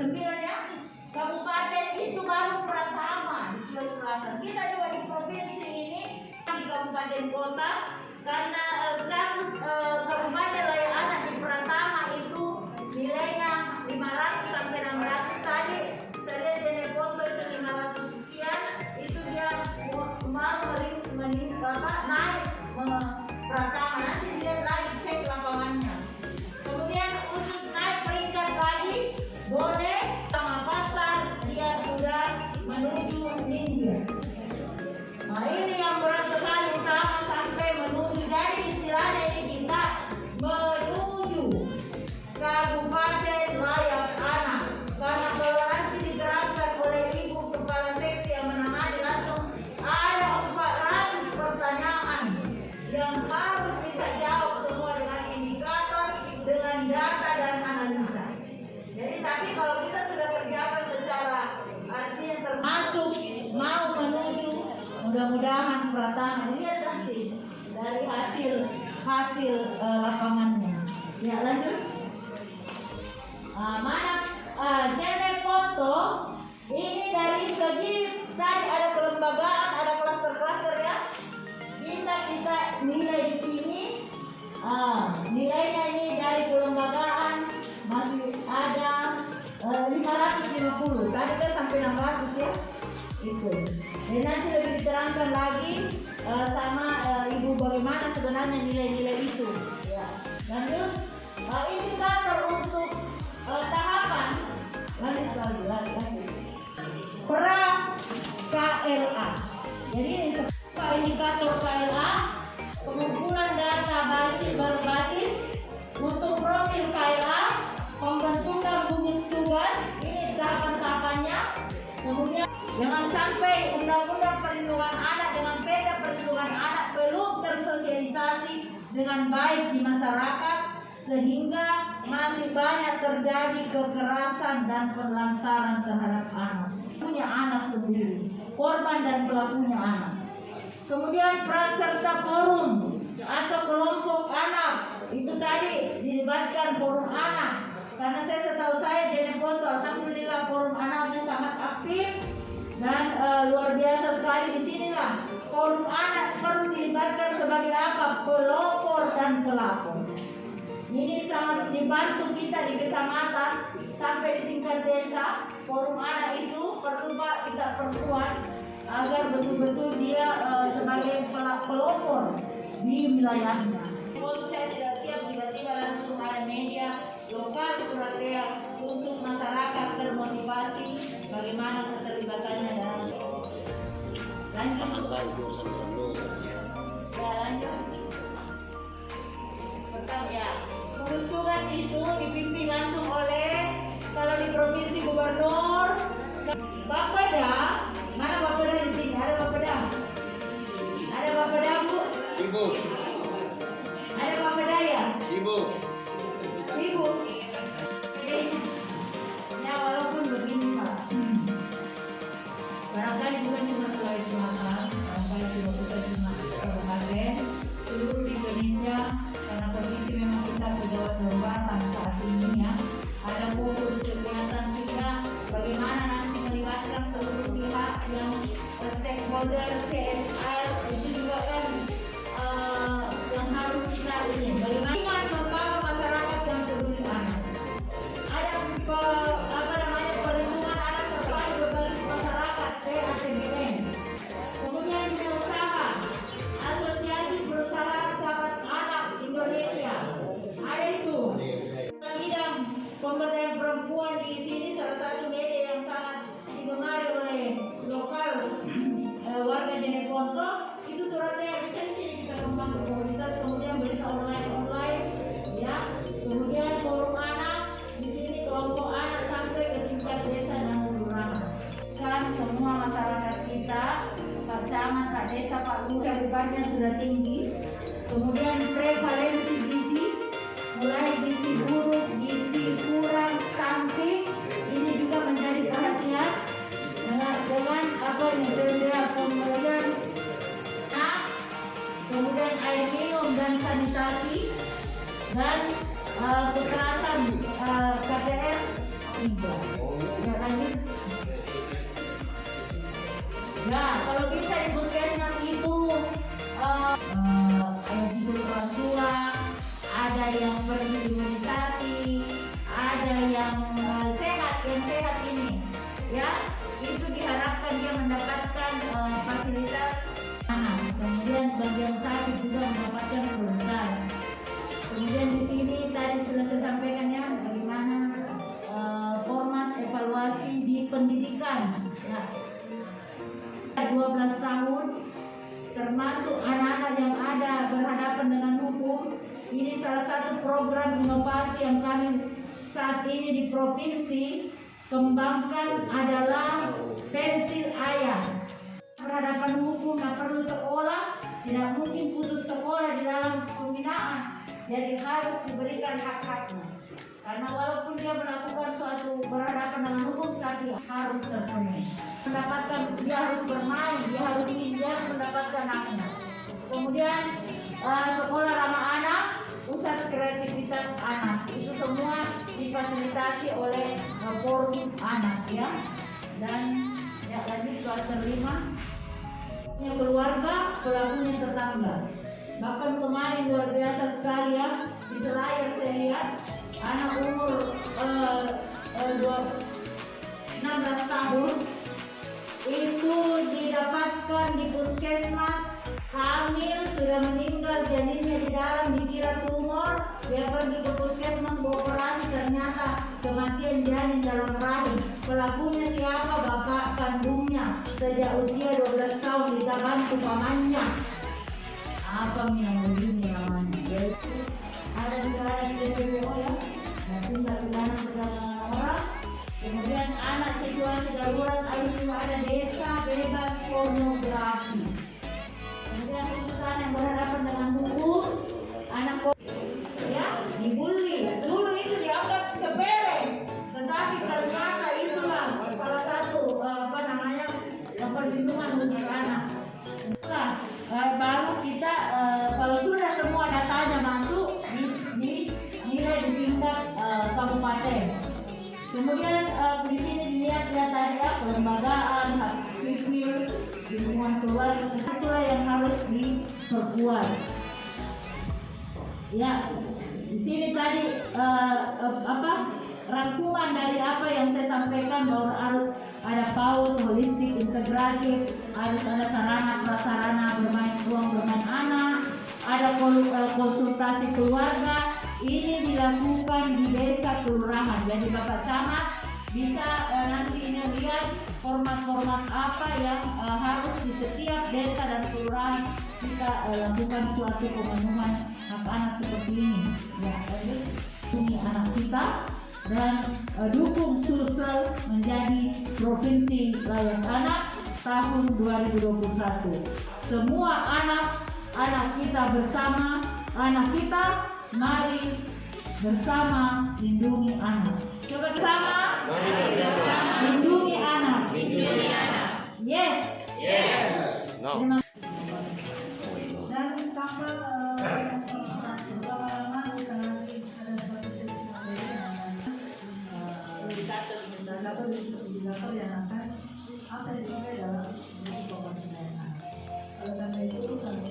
9 ya. Kabupaten itu baru pertama di Sulawesi Selatan. Kita juga di provinsi ini di kabupaten kota karena status kabupaten layak anak di pertama itu nilainya 500 sampai 600 tadi. Saya lihat dari foto itu 500 sekian, itu dia mau naik pertama. Nanti dilihat lagi cek lapangannya. Kemudian khusus naik peringkat lagi boleh sama pasar dia sudah menuju India. Nah ini yang berat sekali utama sampai menuju, jadi istilahnya ini kita menuju kabupaten layak anak. Karena kalau nanti diterapkan oleh ibu kepala seksi yang menangani langsung ada 400 pertanyaan yang harus kita jawab semua dengan indikator, dengan data dan analisa. Jadi tapi kalau kita sudah kerjakan secara artinya termasuk mau menuju, mudah-mudahan pertama lihat nanti dari hasil lapangannya. Ya lanjut. Mana jadi foto ini dari segi tadi ada kelembagaan, ada klaster-klaster ya. Bisa kita nilai di sini. Nilainya ini dari kelembagaan masih ada 550. Tadi kan sampai 600 ya. Itu. Dan nanti lebih diterangkan lagi sama ibu bagaimana sebenarnya nilai-nilai itu. Ya. Lanjut. Indikator untuk tahapan. Lanjut lagi. Peran KLA. Jadi indikator KLA, pengumpulan data berbasis untuk profil KLA, pembentukan gugus tugas, ini tahapan-tahapannya. Kemudian jangan sampai undang-undang perlindungan anak dengan peta perlindungan anak belum tersosialisasi dengan baik di masyarakat, sehingga masih banyak terjadi kekerasan dan penelantaran terhadap anak. Punya anak sendiri, korban dan pelakunya anak. Kemudian peran serta forum atau kelompok anak, itu tadi dilibatkan forum anak. Karena setahu saya di foto, alhamdulillah forum anaknya sangat aktif dan luar biasa sekali. Di sinilah forum anak perlu dilibatkan sebagai apa? Pelopor dan pelapor. Ini sangat dibantu kita di kecamatan sampai di tingkat desa. Forum anak itu perlu Pak kita perkuat agar betul-betul dia sebagai pelopor di wilayahnya. Kalau saya tidak siap tiba-tiba langsung ada media lokal Surakarta untuk masyarakat termotivasi bagaimana keterlibatannya dalam lanjut. Ya lanjut. Pertama ya, gugus tugas itu dipimpin langsung oleh kalau di provinsi gubernur Bapeda. Mana Bapeda di sini? Ada Bapeda? Ada Bapeda Bu? Sibuk. Ada Bapeda ya? Sibuk. Sibuk. Ya walaupun begini Pak. Barangkali bukan cuma Sulawesi Selatan, barangkali juga bukan cuma kabupaten, seluruh di Indonesia, karena kondisi memang kita berjalan lombakan saat ini ya. Ada fokus kegiatan kita bagaimana nanti melibatkan seluruh pihak yang stakeholder CSR itu juga kan yang harus kita ini bagaimana membawa masyarakat yang peduli anak. Ada perlindungan anak terkait berbasis masyarakat PATBN. Kemudian usaha Asosiasi Perusahaan Sahabat Anak Indonesia. Ada itu. Bidang pemberdayaan perempuan di sini salah satu media yang sangat digemari oleh lokal warga Jeneponto. Itu turutnya yang bisa di sini kita kembang ke komunitas. Kemudian berita online ya. Kemudian forum anak di sini, kelompok anak sampai ke tingkat desa dan kelurahan. Kan semua masyarakat kita, Pak Camat, Pak Desa, Pak Lurah bebannya sudah tinggi. Kemudian prevalensi gizi, mulai gizi buruk, gizi kurang, stunting, ini juga menjadi perhatian dengan apa yang kemudian kemudian air minum dan sanitasi dan kekerasan KPR 3. Ya, kalau bisa di puskesmas itu kayak tidur orang tua, ada yang berimunisasi, ada yang sehat ini, ya itu diharapkan dia mendapatkan fasilitas anak. Kemudian bagian sakit juga mendapatkan kelengkapan. Kemudian di sini tadi sudah saya sampaikan ya bagaimana format evaluasi di pendidikan. Ya. 12 tahun termasuk anak-anak yang ada berhadapan dengan hukum. Ini salah satu program inovasi yang kami saat ini di provinsi kembangkan adalah pensil ayah. Berhadapan hukum tak perlu sekolah, tidak mungkin putus sekolah di dalam pembinaan, jadi harus diberikan hak-haknya. Karena walaupun dia melakukan suatu berhadapan dengan hukum, tapi harus terpenuhi. Dia harus bermain, dia harus mendapatkan haknya. Kemudian sekolah ramah anak, pusat kreativitas anak, itu semua difasilitasi oleh forum anak ya. Dan ya lanjut klaster 5, keluarga, pelakunya tetangga. Bahkan kemarin luar biasa sekali ya, di Selayar saya lihat anak umur 16 tahun itu didapatkan di puskesmas, hamil, sudah meninggal janinnya di dalam, dikira tumor. Dia pergi ke puskesmas beroperasi, ternyata kematian janin dalam rahim. Pelakunya siapa? Bapak kandungnya. Sejak usia 12 tahun kita bantu pamannya. Apa yang begini namanya? Yaitu ada di DPO ya, dan tindak pidana perdagangan orang. Kemudian anak situasi darurat, ada desa bebas pornografi. Kemudian urusan yang berhadapan dengan hukum, anak ya dibully. Dulu itu dianggap sepele, tetapi ternyata itulah salah satu perlindungan untuk anak. Baru kita kalau sudah semua datanya masuk nilai di tingkat kabupaten. Kemudian di sini dilihat ya tadi ya kelembagaan, hak sipil, lingkungan keluarga, itulah yang harus diperkuat. Ya, di sini tadi rangkuman dari apa yang saya sampaikan bahwa harus ada PAUD, holistik, integratif, harus ada sarana prasarana ruang bermain anak, ada konsultasi keluarga. Ini dilakukan di desa kelurahan. Jadi Bapak Camat bisa nanti ini lihat format-format apa yang harus di setiap desa dan kelurahan kita lakukan suatu pemenuhan hak anak seperti ini. Ya, ini anak kita dan dukung Sulsel menjadi provinsi layak anak tahun 2021. Semua anak kita bersama, anak kita. Mari bersama lindungi anak. Coba bersama lindungi anak. Yes. No. Dan tanpa indikator yang akan dipakai dalam pembinaan. Oleh karena itu kami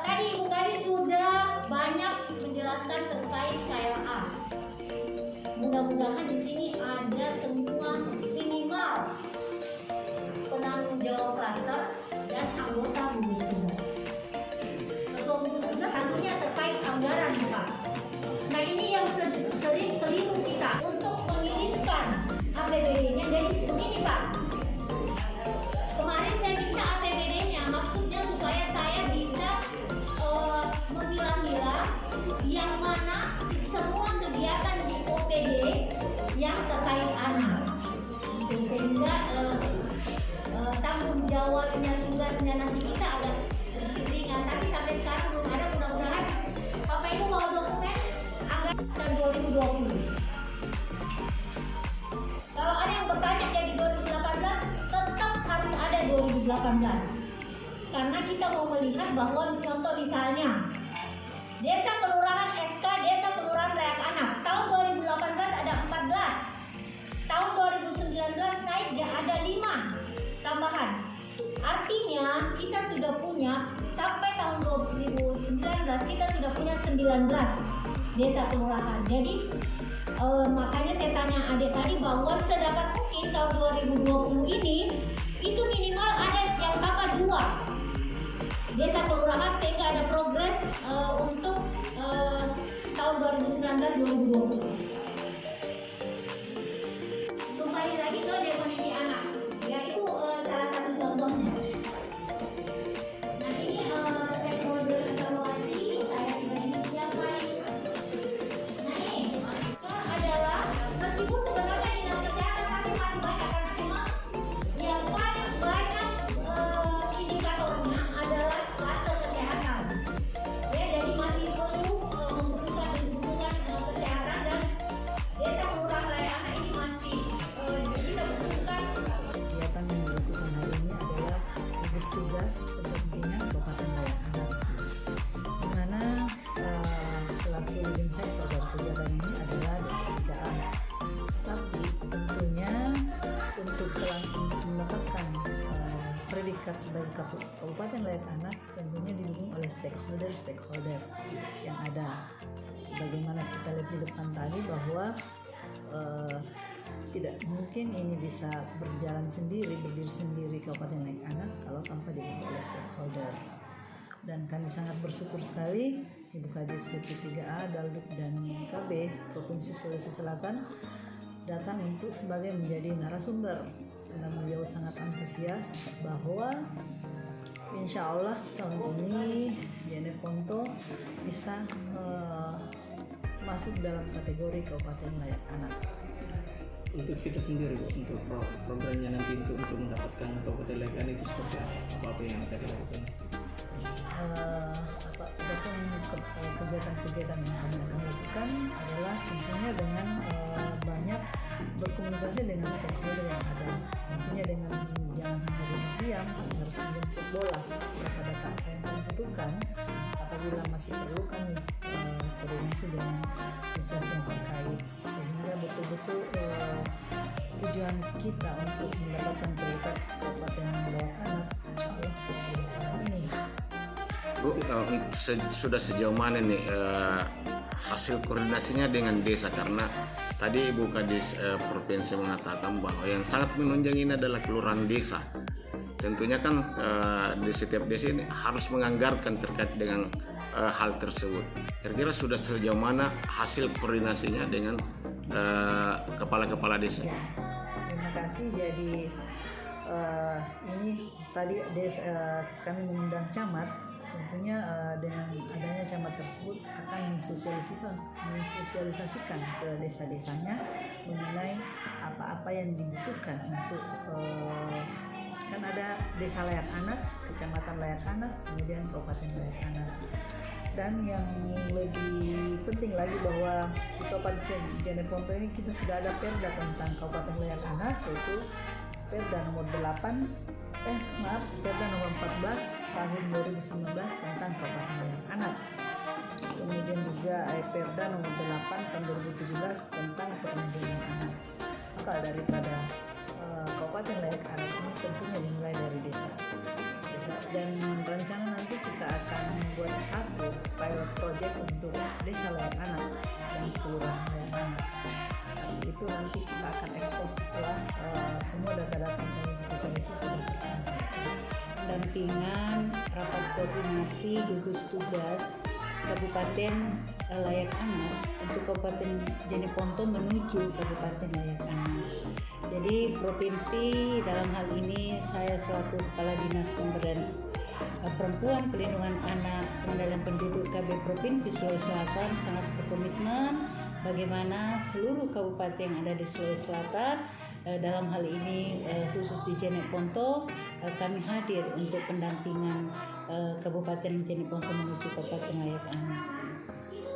tadi Ibu Kadis sudah banyak menjelaskan terkait KLA. Mudah-mudahan di sini ada semua minimal penanggung jawab klaster dan anggota gugus tugas. Ketua gugus tugas tentunya terkait anggaran Pak. Nah ini yang sering keliru kita untuk mengirimkan APBD-nya. Jadi begini Pak, kemarin saya minta APBD-nya, maksudnya supaya saya bisa memilah-milah yang mana semua kegiatan di OPD yang terkait anak, sehingga tanggung jawabnya tugasnya nanti kita agak sedikit ringan. Tapi sampai sekarang belum ada. Mudah-mudahan Bapak Ibu mau dokumen anggaran 2020. Kalau ada yang bertanya jadi 2018, tetap harus ada 2018. Karena kita mau melihat bahwa contoh misalnya Desa Kelurahan SK Desa Kelurahan Layak Anak. Tahun 2018 ada 14. Tahun 2019 naik dia ada 5 tambahan. Artinya kita sudah punya sampai tahun 2019 kita sudah punya 19 desa kelurahan. Jadi makanya saya tanya adik tadi bahwa sedapat mungkin tahun 2020 ini itu minimal ada yang tambah 2 desa kelurahan sehingga ada progres untuk tahun 2019-2020. Kembali lagi ke definisi anak, yaitu salah satu contohnya. Nah ini stakeholder evaluasi saya sudah disiapkan. Nah ini adalah meskipun sebenarnya dinas kesehatan tapi masih banyak karena memang yang paling banyak indikatornya adalah kluster kesehatan. Ya, jadi masih perlu membutuhkan kesehatan dan desa kelurahan layak anak ini masih kita butuhkan. Kegiatan yang dilakukan hari ini adalah gugus tugas pendampingan Kabupaten Layak Anak, di mana selaku leading sector dari kegiatan ini adalah D3A. Tapi tentunya untuk mendapatkan predikat sebagai Kabupaten Layak Anak tentunya didukung oleh stakeholder yang ada. Sebagaimana kita lihat di depan tadi bahwa tidak mungkin ini bisa berdiri sendiri Kabupaten Layak Anak kalau tanpa didukung oleh stakeholder. Dan kami sangat bersyukur sekali Ibu Kadis D3A, Daldik dan KB Provinsi Sulawesi Selatan datang untuk sebagai menjadi narasumber, karena beliau sangat antusias bahwa insya Allah tahun ini Jeneponto bisa masuk dalam kategori Kabupaten Layak Anak. Untuk kita sendiri Bu, untuk programnya nanti untuk mendapatkan Kabupaten Layak Anak itu seperti apa yang akan dilakukan? Adapun kegiatan-kegiatan yang kami akan lakukan adalah tentunya dengan banyak berkomunikasi dengan stakeholder yang ada. Tentunya dengan jangan hanya diam, harus menjemput bola kepada data apa yang kami butuhkan. Apabila masih perlu kami koordinasi dengan instansi yang terkait, sehingga betul-betul tujuan kita untuk mendapatkan predikat Kabupaten Layak Anak insya Allah ini. Bu, sudah sejauh mana nih hasil koordinasinya dengan desa, karena tadi Ibu Kadis Provinsi mengatakan bahwa yang sangat menunjang ini adalah kelurahan desa. Tentunya kan di setiap desa ini harus menganggarkan terkait dengan hal tersebut. Kira-kira sudah sejauh mana hasil koordinasinya dengan kepala-kepala desa? Ya, terima kasih. Jadi ini tadi kami mengundang camat. Tentunya dengan adanya camat tersebut akan mensosialisasikan ke desa-desanya mengenai apa-apa yang dibutuhkan untuk kan ada desa layak anak, kecamatan layak anak, kemudian kabupaten layak anak. Dan yang lebih penting lagi bahwa di Kabupaten Jeneponto ini kita sudah ada perda tentang kabupaten layak anak, yaitu perda nomor 14 tahun 2019 tentang kabupaten layak anak. Kemudian juga perda nomor 8 tahun 2017 tentang perlindungan anak. Maka daripada kabupaten layak anak ini tentunya dimulai dari desa. Dan rencana nanti kita akan membuat satu pilot project untuk desa layak anak dan kelurahan layak anak. Itu nanti kita akan ekspos setelah semua data-data yang dibutuhkan itu sudah tercapai. Pendampingan rapat koordinasi gugus tugas Kabupaten Layak Anak untuk Kabupaten Jeneponto menuju Kabupaten Layak Anak. Jadi provinsi dalam hal ini saya selaku Kepala Dinas Pemberdayaan Perempuan, Pelindungan Anak, Pengendalian Penduduk KB Provinsi Sulawesi Selatan sangat berkomitmen bagaimana seluruh kabupaten yang ada di Sulawesi Selatan dalam hal ini khusus di Jeneponto kami hadir untuk pendampingan Kabupaten Jeneponto menuju Kabupaten Layak Anak.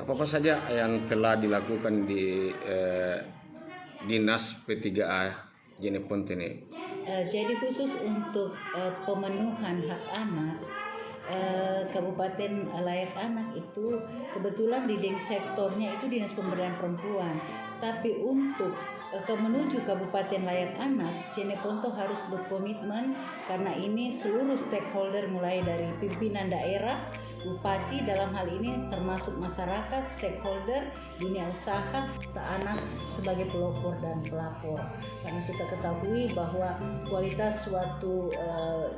Apa saja yang telah dilakukan di Dinas P3A Jeneponto ini? Jadi khusus untuk pemenuhan hak anak Kabupaten Layak Anak itu kebetulan leading sektornya itu Dinas Pemberdayaan Perempuan. Tapi untuk menuju Kabupaten Layak Anak, Jeneponto harus berkomitmen karena ini seluruh stakeholder mulai dari pimpinan daerah, bupati dalam hal ini termasuk masyarakat, stakeholder, dunia usaha, anak sebagai pelopor dan pelapor. Karena kita ketahui bahwa kualitas suatu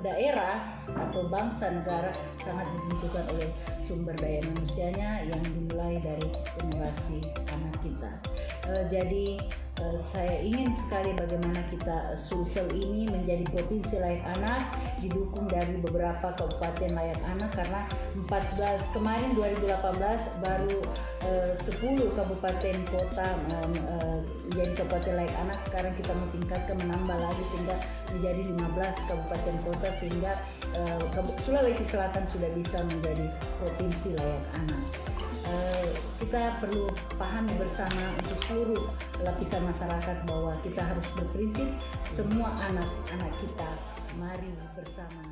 daerah atau bangsa negara sangat ditentukan oleh sumber daya manusianya yang dimulai dari generasi anak kita. Jadi saya ingin sekali bagaimana kita Sulsel ini menjadi provinsi layak anak, didukung dari beberapa kabupaten layak anak, karena 14 kemarin 2018 baru 10 kabupaten kota menjadi kabupaten layak anak. Sekarang kita mau tingkatkan, menambah lagi sehingga menjadi 15 kabupaten kota, sehingga Sulawesi Selatan sudah bisa menjadi provinsi layak anak. Kita perlu pahami bersama untuk seluruh lapisan masyarakat bahwa kita harus berprinsip semua anak-anak kita mari bersama